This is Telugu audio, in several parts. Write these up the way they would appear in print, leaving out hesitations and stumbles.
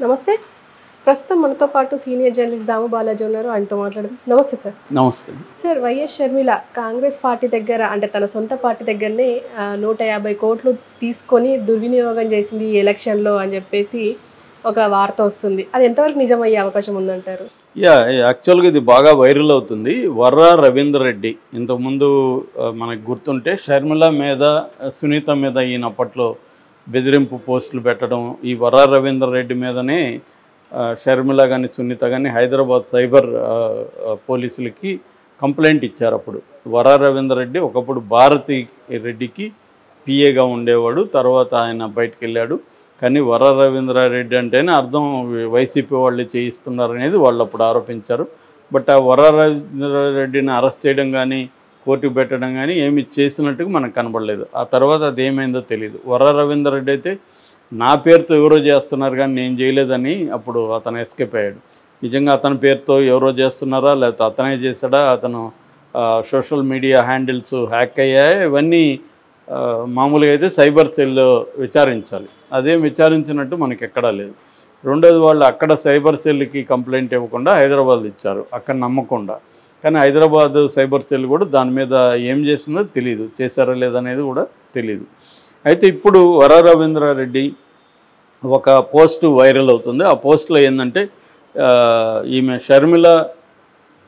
నమస్తే. ప్రస్తుతం మనతో పాటు సీనియర్ జర్నలిస్ట్ దాము బాలాజీ ఉన్నారు. ఆయనతో మాట్లాడదాం. నమస్తే సార్. నమస్తే sir, YS Sharmila Congress party దగ్గర అంటే తన సొంత పార్టీ దగ్గరనే 150 కోట్లు తీసుకొని దుర్వినియోగం చేసింది ఈ ఎలక్షన్లో అని చెప్పేసి ఒక వార్త వస్తుంది. అది ఎంతవరకు నిజమయ్యే అవకాశం ఉందంటారు? యాక్చువల్గా ఇది బాగా వైరల్ అవుతుంది. వర్రా రవీందర్ రెడ్డి ఇంతకుముందు మనకు గుర్తుంటే షర్మిల మీద సునీత మీద ఈయనప్పట్లో బెదిరింపు పోస్టులు పెట్టడం, ఈ వర్రా రవీందర్ రెడ్డి మీదనే షర్మిల కానీ సునీత కానీ హైదరాబాద్ సైబర్ పోలీసులకి కంప్లైంట్ ఇచ్చారు. అప్పుడు వర్రా రవీందర్ రెడ్డి ఒకప్పుడు భారతి రెడ్డికి పిఏగా ఉండేవాడు, తర్వాత ఆయన బయటకు వెళ్ళాడు. కానీ వర్రా రవీంద్రారెడ్డి అంటేనే అర్థం వైసీపీ వాళ్ళు చేయిస్తున్నారనేది వాళ్ళు అప్పుడు ఆరోపించారు. బట్ ఆ వర్రా రవీంద్రారెడ్డిని అరెస్ట్ చేయడం కానీ కోర్టుకు పెట్టడం కానీ ఏమి చేసినట్టుగా మనకు కనబడలేదు. ఆ తర్వాత అది ఏమైందో తెలియదు. వర్రా రవీంద్రారెడ్డి అయితే నా పేరుతో ఎవరో చేస్తున్నారు కానీ నేను చేయలేదని అప్పుడు అతను ఎస్కేప్ అయ్యాడు. నిజంగా అతని పేరుతో ఎవరో చేస్తున్నారా లేకపోతే అతనే చేశాడా, అతను సోషల్ మీడియా హ్యాండిల్స్ హ్యాక్ అయ్యాయి, ఇవన్నీ మామూలుగా అయితే సైబర్ సెల్లో విచారించాలి. అదేం విచారించినట్టు మనకి ఎక్కడా లేదు. రెండోది, వాళ్ళు అక్కడ సైబర్ సెల్కి కంప్లైంట్ ఇవ్వకుండా హైదరాబాద్ ఇచ్చారు, అక్కడ నమ్మకుండా. కానీ హైదరాబాద్ సైబర్ సెల్ కూడా దాని మీద ఏం చేసిందో తెలియదు, చేశారా లేదనేది కూడా తెలియదు. అయితే ఇప్పుడు వర్రా రవీంద్రారెడ్డి ఒక పోస్ట్ వైరల్ అవుతుంది. ఆ పోస్ట్లో ఏంటంటే ఈమె షర్మిల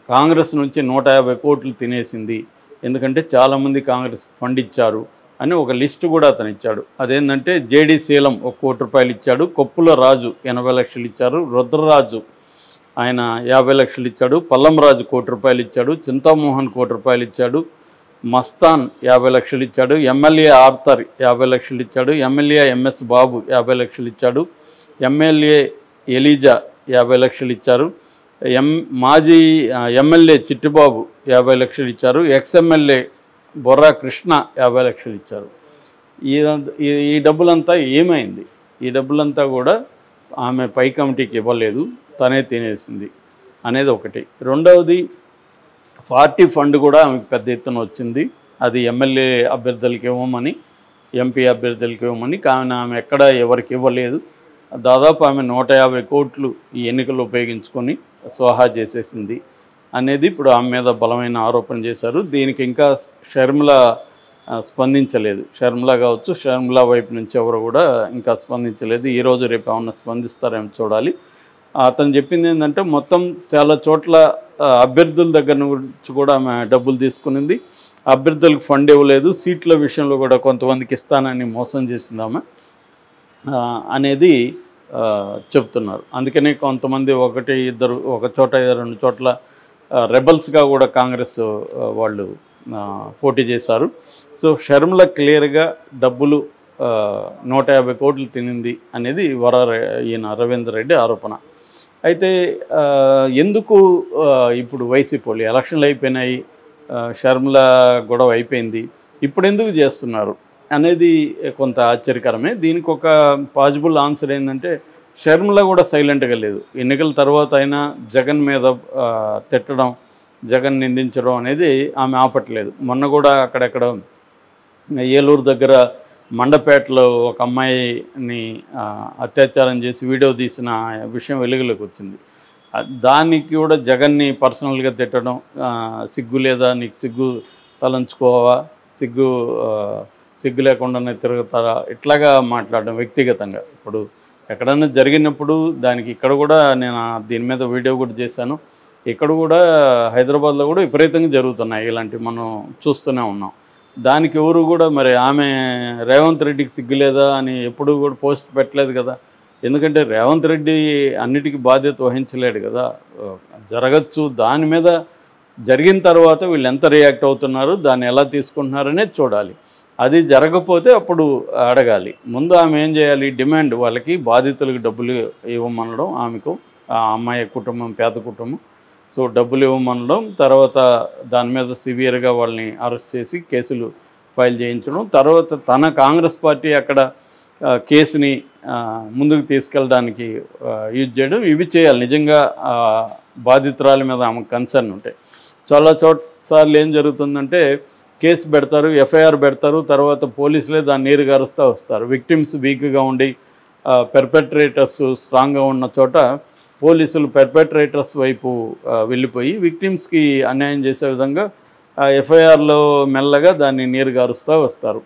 కాంగ్రెస్ నుంచి 150 కోట్లు తినేసింది, ఎందుకంటే చాలామంది కాంగ్రెస్ ఫండ్ ఇచ్చారు అని ఒక లిస్టు కూడా అతను ఇచ్చాడు. అదేంటంటే జేడి శీలం 1 కోటి రూపాయలు ఇచ్చాడు, కొప్పుల రాజు 80 లక్షలు ఇచ్చారు, రుద్రరాజు ఆయన 50 లక్షలు ఇచ్చాడు, పల్లం రాజు 1 కోటి రూపాయలు ఇచ్చాడు, చింతామోహన్ 1 కోటి రూపాయలు ఇచ్చాడు, మస్తాన్ 50 లక్షలు ఇచ్చాడు, ఎమ్మెల్యే ఆర్థర్ 50 లక్షలు ఇచ్చాడు, ఎమ్మెల్యే ఎంఎస్ బాబు 50 లక్షలు ఇచ్చాడు, ఎమ్మెల్యే ఎలీజా 50 లక్షలు ఇచ్చారు, మాజీ ఎమ్మెల్యే చిట్టిబాబు 50 లక్షలు ఇచ్చారు, ఎక్స్ఎమ్మెల్యే బొర్రా కృష్ణ 50 లక్షలు ఇచ్చారు. ఈ డబ్బులంతా ఏమైంది? ఈ డబ్బులంతా కూడా ఆమె పై కమిటీకి ఇవ్వలేదు, తనే తినేసింది అనేది ఒకటి. రెండవది, పార్టీ ఫండ్ కూడా ఆమెకు పెద్ద ఎత్తున వచ్చింది. అది ఎమ్మెల్యే అభ్యర్థులకి ఇవ్వమని, ఎంపీ అభ్యర్థులకి ఇవ్వమని, కానీ ఆమె ఎక్కడ ఎవరికి ఇవ్వలేదు. దాదాపు ఆమె 150 కోట్లు ఈ ఎన్నికలు ఉపయోగించుకొని స్వాహా చేసేసింది అనేది ఇప్పుడు ఆమె మీద బలమైన ఆరోపణ చేశారు. దీనికి ఇంకా షర్మిల స్పందించలేదు. షర్మిల కావచ్చు, షర్మిల వైపు నుంచి ఎవరు కూడా ఇంకా స్పందించలేదు. ఈరోజు రేపు ఏమన్నా స్పందిస్తారేమో చూడాలి. అతను చెప్పింది ఏంటంటే మొత్తం చాలా చోట్ల అభ్యర్థుల దగ్గర నుంచి కూడా ఆమె డబ్బులు తీసుకునింది, అభ్యర్థులకు ఫండ్ ఇవ్వలేదు, సీట్ల విషయంలో కూడా కొంతమందికి ఇస్తానని మోసం చేసింది ఆమె అనేది చెప్తున్నారు. అందుకనే కొంతమంది 1, 2 ఒక చోట 2 చోట్ల రెబల్స్గా కూడా కాంగ్రెస్ వాళ్ళు పోటీ చేశారు. సో షర్మిల క్లియర్గా డబ్బులు 150 కోట్లు తినింది అనేది ఈయన రవీందర్ రెడ్డి ఆరోపణ. అయితే ఎందుకు ఇప్పుడు వైసీపీ వాళ్ళు ఎలక్షన్లు అయిపోయినాయి, షర్మిల గొడవ అయిపోయింది, ఇప్పుడు ఎందుకు చేస్తున్నారు అనేది కొంత ఆశ్చర్యకరమే. దీనికి ఒక పాజిబుల్ ఆన్సర్ ఏంటంటే షర్మిల కూడా సైలెంట్గా లేదు. ఎన్నికల తర్వాత అయినా జగన్ మీద తిట్టడం, జగన్ నిందించడం అనేది ఆమె ఆపట్లేదు. మొన్న కూడా అక్కడెక్కడ ఏలూరు దగ్గర మండపేటలో ఒక అమ్మాయిని అత్యాచారం చేసి వీడియో తీసిన విషయం వెలుగులోకి వచ్చింది. దానికి కూడా జగన్ని పర్సనల్గా తిట్టడం, సిగ్గు లేదా, నీకు సిగ్గు తలంచుకోవా, సిగ్గు లేకుండానే తిరుగుతారా, ఇట్లాగా మాట్లాడడం వ్యక్తిగతంగా. ఇప్పుడు ఎక్కడన్నా జరిగినప్పుడు దానికి ఇక్కడ కూడా నేను దీని మీద వీడియో కూడా చేశాను. ఇక్కడ కూడా హైదరాబాద్లో కూడా విపరీతంగా జరుగుతున్నాయి ఇలాంటివి, మనం చూస్తూనే ఉన్నాం. దానికి ఎవరు కూడా మరి ఆమె రేవంత్ రెడ్డికి సిగ్గులేదా అని ఎప్పుడు కూడా పోస్ట్ పెట్టలేదు కదా. ఎందుకంటే రేవంత్ రెడ్డి అన్నిటికీ బాధ్యత వహించలేడు కదా. జరగచ్చు, దాని మీద జరిగిన తర్వాత వీళ్ళు ఎంత రియాక్ట్ అవుతున్నారు, దాన్ని ఎలా తీసుకుంటున్నారనేది చూడాలి. అది జరగకపోతే అప్పుడు అడగాలి. ముందు ఆమె ఏం చేయాలి, డిమాండ్, వాళ్ళకి బాధితులకు డబ్బులు ఇవ్వమనడం, ఆమెకు ఆ అమ్మాయి కుటుంబం పేద కుటుంబం, సో డబ్బులు ఇవ్వమనడం, తర్వాత దాని మీద సివియర్గా వాళ్ళని అరెస్ట్ చేసి కేసులు ఫైల్ చేయించడం, తర్వాత తన కాంగ్రెస్ పార్టీ అక్కడ కేసుని ముందుకు తీసుకెళ్ళడానికి యూజ్ చేయడం, ఇవి చేయాలి. నిజంగా బాధితురాల మీద ఆమెకు కన్సర్న్ ఉంటాయి. చాలా సార్లు ఏం జరుగుతుందంటే కేసు పెడతారు, ఎఫ్ఐఆర్ పెడతారు, తర్వాత పోలీసులే దాన్ని నీరు గారుస్తూ వస్తారు. విక్టిమ్స్ వీక్గా ఉండి పెర్పెట్రేటర్స్ స్ట్రాంగ్గా ఉన్న చోట పోలీసులు పెర్పెట్రేటర్స్ వైపు వెళ్ళిపోయి విక్టిమ్స్కి అన్యాయం చేసే విధంగా ఎఫ్ఐఆర్లో మెల్లగా దాన్ని నీరుగారుస్తూ వస్తారు.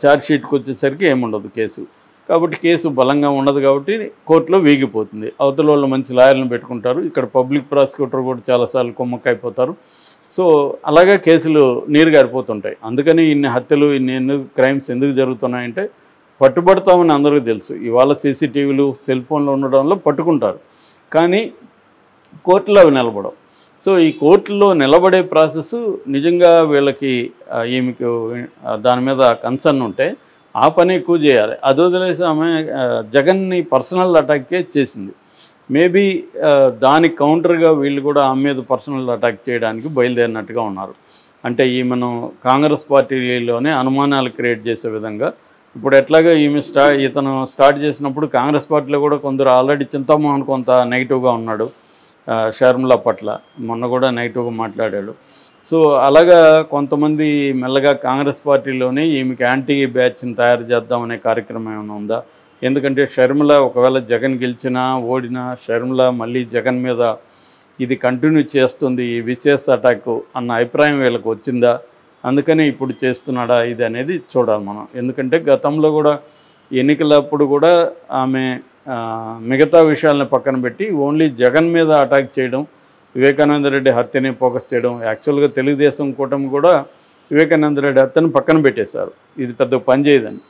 ఛార్జ్షీట్కి వచ్చేసరికి ఏముండదు కేసు. కాబట్టి కేసు బలంగా ఉండదు కాబట్టి కోర్టులో వీగిపోతుంది. అవతల వాళ్ళు మంచి లాయర్లను పెట్టుకుంటారు. ఇక్కడ పబ్లిక్ ప్రాసిక్యూటర్ కూడా చాలాసార్లు కుమ్మక్కైపోతారు. సో అలాగే కేసులు నీరుగారిపోతుంటాయి. అందుకని ఇన్ని హత్యలు ఇన్ని క్రైమ్స్ ఎందుకు జరుగుతున్నాయంటే పట్టుబడతామని అందరికీ తెలుసు. ఇవాళ సీసీటీవీలు సెల్ ఫోన్లు ఉండడంలో పట్టుకుంటారు, కానీ కోర్టులో అవి నిలబడవు. సో ఈ కోర్టులో నిలబడే ప్రాసెస్ నిజంగా వీళ్ళకి ఈమెకు దాని మీద కన్సర్న్ ఉంటే ఆ పని ఎక్కువ చేయాలి. అది వదిలేసి ఆమె జగన్ని పర్సనల్ అటాకే చేసింది. మేబీ దానికి కౌంటర్గా వీళ్ళు కూడా ఆమె మీద పర్సనల్ అటాక్ చేయడానికి బయలుదేరినట్టుగా ఉన్నారు. అంటే ఈమెను కాంగ్రెస్ పార్టీలోనే అనుమానాలు క్రియేట్ చేసే విధంగా. ఇప్పుడు ఎట్లాగా ఇతను స్టార్ట్ చేసినప్పుడు కాంగ్రెస్ పార్టీలో కూడా కొందరు ఆల్రెడీ చింతామోహన్ కొంత నెగిటివ్గా ఉన్నాడు షర్మిల పట్ల, మొన్న కూడా నెగిటివ్గా మాట్లాడాడు. సో అలాగా కొంతమంది మెల్లగా కాంగ్రెస్ పార్టీలోనే ఈమెకి యాంటీ బ్యాచ్ని తయారు చేద్దామనే కార్యక్రమం ఏమైనా ఉందా? ఎందుకంటే షర్మిల ఒకవేళ జగన్ గెలిచినా ఓడినా షర్మిల మళ్ళీ జగన్ మీద ఇది కంటిన్యూ చేస్తుంది ఈ విశేష అటాక్ అన్న అభిప్రాయం వీళ్ళకి వచ్చిందా? అందుకని ఇప్పుడు చేస్తున్నాడా ఇది అనేది చూడాలి మనం. ఎందుకంటే గతంలో కూడా ఎన్నికలప్పుడు కూడా ఆమె మిగతా విషయాలను పక్కన పెట్టి ఓన్లీ జగన్ మీద అటాక్ చేయడం, వివేకానంద రెడ్డి హత్యని ఫోకస్ చేయడం. యాక్చువల్గా తెలుగుదేశం కూటమి కూడా వివేకానంద రెడ్డి హత్యను పక్కన పెట్టేశారు, ఇది పెద్ద పని చేయదని.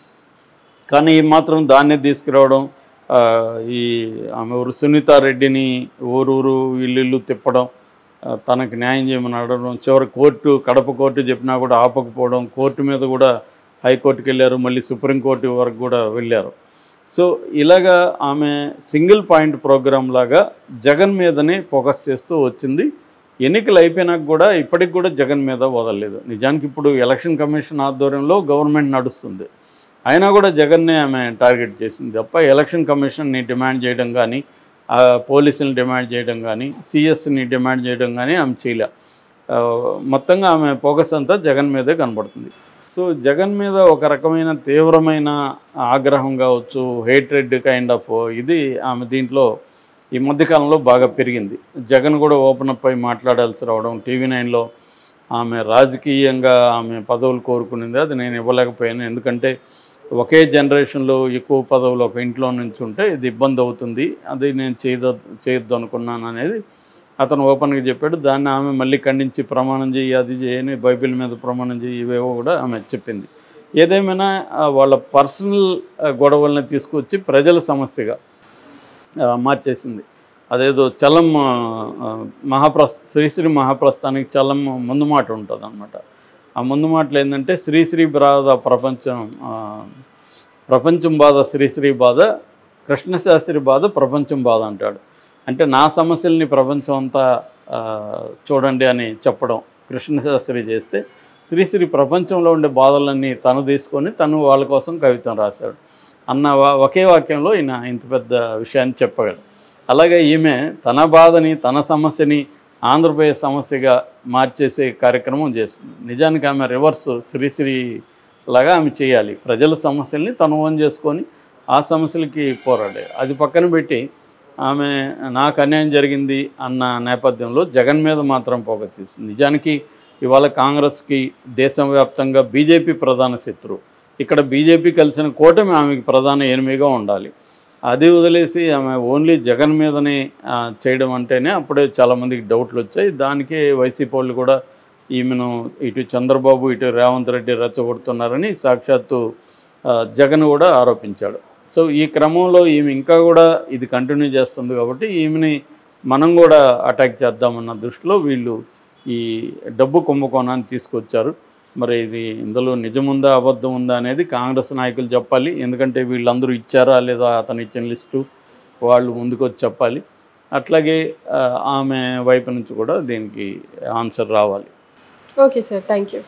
కానీ ఈ మాత్రం దాన్నే తీసుకురావడం, ఈ ఆమె సునీతారెడ్డిని ఊరూరు ఇల్లు తిప్పడం, తనకు న్యాయం చేయమని అడగడం, చివరి కోర్టు కడప కోర్టు చెప్పినా కూడా ఆపకపోవడం, కోర్టు మీద కూడా హైకోర్టుకి వెళ్ళారు, మళ్ళీ సుప్రీంకోర్టు వరకు కూడా వెళ్ళారు. సో ఇలాగా ఆమె సింగిల్ పాయింట్ ప్రోగ్రామ్ లాగా జగన్ మీదనే ఫోకస్ చేస్తూ వచ్చింది. ఎన్నికలు అయిపోయినాక కూడా ఇప్పటికి కూడా జగన్ మీద వదలలేదు. నిజానికి ఇప్పుడు ఎలక్షన్ కమిషన్ ఆధ్వర్యంలో గవర్నమెంట్ నడుస్తుంది, అయినా కూడా జగన్నే ఆమె టార్గెట్ చేసింది తప్ప ఎలక్షన్ కమిషన్ని డిమాండ్ చేయడం కానీ, పోలీసులను డిమాండ్ చేయడం కానీ, సిఎస్ని డిమాండ్ చేయడం కానీ ఆమె చేయలే. మొత్తంగా ఆమె ఫోకస్ అంతా జగన్ మీదే కనబడుతుంది. సో జగన్ మీద ఒక రకమైన తీవ్రమైన ఆగ్రహం కావచ్చు, హేట్రెడ్ కైండ్ ఆఫ్ ఇది ఆమె దీంట్లో ఈ మధ్యకాలంలో బాగా పెరిగింది. జగన్ కూడా ఓపెన్ అప్ అయి మాట్లాడాల్సి రావడం, టీవీ9లో ఆమె రాజకీయంగా ఆమె పదవులు కోరుకునేది, అది నేను ఇవ్వలేకపోయాను, ఎందుకంటే ఒకే జనరేషన్లో ఎక్కువ పదవులు ఒక ఇంట్లో నుంచి ఉంటే ఇది ఇబ్బంది అవుతుంది, అది నేను చేయొద్దు అనుకున్నాను అనేది అతను ఓపెన్గా చెప్పాడు. దాన్ని ఆమె మళ్ళీ ఖండించి ప్రమాణం చేయి, అది చేయని, బైబిల్ మీద ప్రమాణం చేయి, ఇవేవో కూడా ఆమె చెప్పింది. ఏదేమైనా వాళ్ళ పర్సనల్ గొడవల్ని తీసుకొచ్చి ప్రజల సమస్యగా మార్చేసింది. అదేదో చలం శ్రీశ్రీ మహాప్రస్థానికి చలం ముందు మాట ఉంటుంది అన్నమాట. ఆ ముందు మాటలు ఏంటంటే శ్రీశ్రీ బాధ ప్రపంచం బాధ శ్రీశ్రీ బాధ, కృష్ణశాస్త్రి బాధ ప్రపంచం బాధ అంటాడు. అంటే నా సమస్యల్ని ప్రపంచం అంతా చూడండి అని చెప్పడం కృష్ణశాస్త్రి చేస్తే, శ్రీశ్రీ ప్రపంచంలో ఉండే బాధలన్నీ తను తీసుకొని తను వాళ్ళ కోసం కవిత్వం రాశాడు అన్న ఒకే వాక్యంలో ఈయన ఇంత పెద్ద విషయాన్ని చెప్పగలడు. అలాగే ఈమె తన బాధని తన సమస్యని ఆంధ్రప్రదేశ్ సమస్యగా మార్చేసే కార్యక్రమం చేస్తుంది. నిజానికి ఆమె రివర్స్ శ్రీశ్రీ లాగా ఆమె చేయాలి. ప్రజల సమస్యల్ని తను ఓన్ చేసుకొని ఆ సమస్యలకి పోరాడే, అది పక్కన పెట్టి ఆమె నాకు అన్యాయం జరిగింది అన్న నేపథ్యంలో జగన్ మీద మాత్రం ఫోకస్ చేస్తుంది. నిజానికి ఇవాళ కాంగ్రెస్కి దేశవ్యాప్తంగా బీజేపీ ప్రధాన శత్రువు. ఇక్కడ బీజేపీ కలిసిన కూటమి ఆమెకి ప్రధాన ఎనిమిగా ఉండాలి. అది వదిలేసి ఆమె ఓన్లీ జగన్ మీదనే చేయడం అంటేనే అప్పుడే చాలామందికి డౌట్లు వచ్చాయి. దానికే వైసీపీ వాళ్ళు కూడా ఈమెను ఇటు చంద్రబాబు ఇటు రేవంత్ రెడ్డి రెచ్చగొడుతున్నారని సాక్షాత్తు జగన్ కూడా ఆరోపించాడు. సో ఈ క్రమంలో ఈమె ఇంకా కూడా ఇది కంటిన్యూ చేస్తుంది కాబట్టి ఈమెని మనం కూడా అటాక్ చేద్దామన్న దృష్టిలో వీళ్ళు ఈ డబ్బు కుంభకోణాన్ని తీసుకొచ్చారు. మరి ఇది ఇందులో నిజముందా అబద్ధం ఉందా అనేది కాంగ్రెస్ నాయకులు చెప్పాలి. ఎందుకంటే వీళ్ళందరూ ఇచ్చారా లేదా అతను ఇచ్చిన లిస్టు వాళ్ళు ముందుకు వచ్చి చెప్పాలి. అట్లాగే ఆమె వైపు నుంచి కూడా దీనికి ఆన్సర్ రావాలి. Okay sir, thank you.